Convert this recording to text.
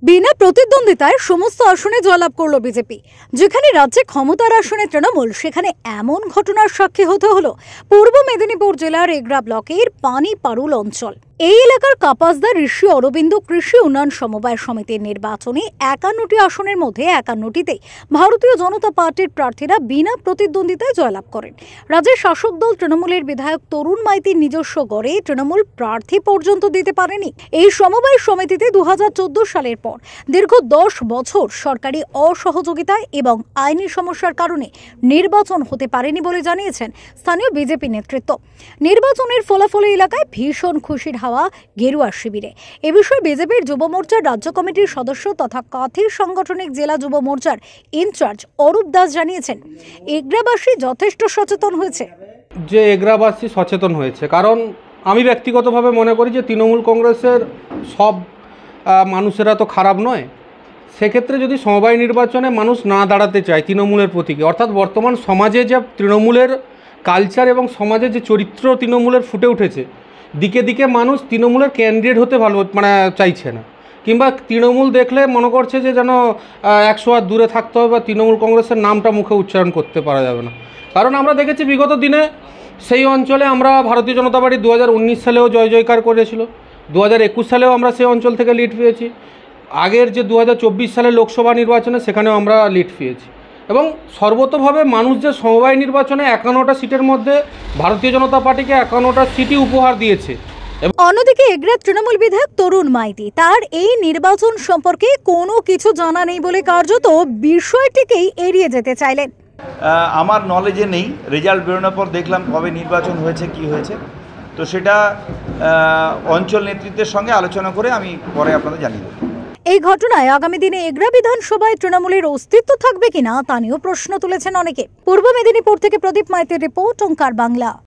বিনা প্রতিদ্বন্দ্বিতায় সমস্ত আসনে জয়লাভ করল বিজেপি। যেখানে রাজ্যে ক্ষমতার আসনে তৃণমূল, সেখানে এমন ঘটনার সাক্ষী হতে হলো পূর্ব মেদিনীপুর জেলার এগরা ব্লকের পানিপারুল অঞ্চল। এই এলাকার কাপাসদা ঋষি অরবিন্দ কৃষি উন্নয়ন সমবায় সমিতির নির্বাচনে 51টি আসনের মধ্যে 51টিতে ভারতীয় জনতা পার্টির প্রার্থীরা বিনা প্রতিদ্বন্দ্বিতায় জয়লাভ করেন। রাজ্যের শাসক দল তৃণমূলের বিধায়ক তরুণ মাইতির নিজস্ব গড়ে তৃণমূল প্রার্থী পর্যন্ত দিতে পারেনি। এই সমবায় সমিতিতে 2014 সালের পর দীর্ঘ 10 বছর সরকারি অসহযোগিতা এবং আইনি সমস্যার কারণে নির্বাচন হতে পারেনি বলে জানিয়েছেন স্থানীয় বিজেপি নেতৃত্ব। নির্বাচনের ফলাফলে এলাকায় ভীষণ খুশির হাওয়া গেরুয়া শিবিরে। এ বিষয়ে বিজেপির যুব মোর্চার রাজ্য কমিটির সদস্য তথা কাঁথি সাংগঠনিক জেলা যুব মোর্চার ইনচার্জ অরূপ দাস জানিয়েছেন, এগরাবাসী যথেষ্ট সচেতন হয়েছে। যে এগরাবাসী সচেতন হয়েছে, কারণ আমি ব্যক্তিগতভাবে মনে করি যে তৃণমূল কংগ্রেসের সব মানুষেরা তো খারাপ নয়। সেক্ষেত্রে যদি সমবায় নির্বাচনে মানুষ না দাঁড়াতে চায় তৃণমূলের প্রতীকে, অর্থাৎ বর্তমান সমাজে যে তৃণমূলের কালচার এবং সমাজে যে চরিত্র তৃণমূলের ফুটে উঠেছে, দিকে দিকে মানুষ তৃণমূলের ক্যান্ডিডেট হতে চাইছে না, কিংবা তৃণমূল দেখলে মনে করছে যে যেন 100 হাত দূরে থাকতে হবে বা তৃণমূল কংগ্রেসের নামটা মুখে উচ্চারণ করতে পারা যাবে না। কারণ আমরা দেখেছি বিগত দিনে সেই অঞ্চলে আমরা ভারতীয় জনতা পার্টি 2019 সালেও জয় জয়কার করেছিল, 2021 সালেও আমরা সেই অঞ্চল থেকে লিড পেয়েছি, আগের যে 2024 সালে লোকসভা নির্বাচনে সেখানেও আমরা লিড পেয়েছি। এবং সর্বতভাবে মানুষ যে সমবায় নির্বাচনে 51টা সিটের মধ্যে ভারতীয় জনতা পার্টিকে 51টা সিটই উপহার দিয়েছে। অন্যদিকে এগরা তৃণমূল বিধায়ক তরুণ মাইতি তার এই নির্বাচন সম্পর্কে কোনো কিছু জানা নেই বলে কার্যত বিষয়টিকেই এড়িয়ে যেতে চাইলেন। আমার নলেজে নেই, রেজাল্ট বেরোনোর পর দেখলাম কবে নির্বাচন হয়েছে, কি হয়েছে, তো সেটা অঞ্চল নেতৃত্বের সঙ্গে আলোচনা করে আমি পরে আপনাদের জানিয়ে দেব। এই ঘটনায় আগামী দিনে এগরা বিধানসভায় তৃণমূলের অস্তিত্ব থাকবে কিনা তা নিয়েও প্রশ্ন তুলেছেন অনেকে। পূর্ব মেদিনীপুর থেকে প্রদীপ মাইতির রিপোর্ট, ওঙ্কার বাংলা।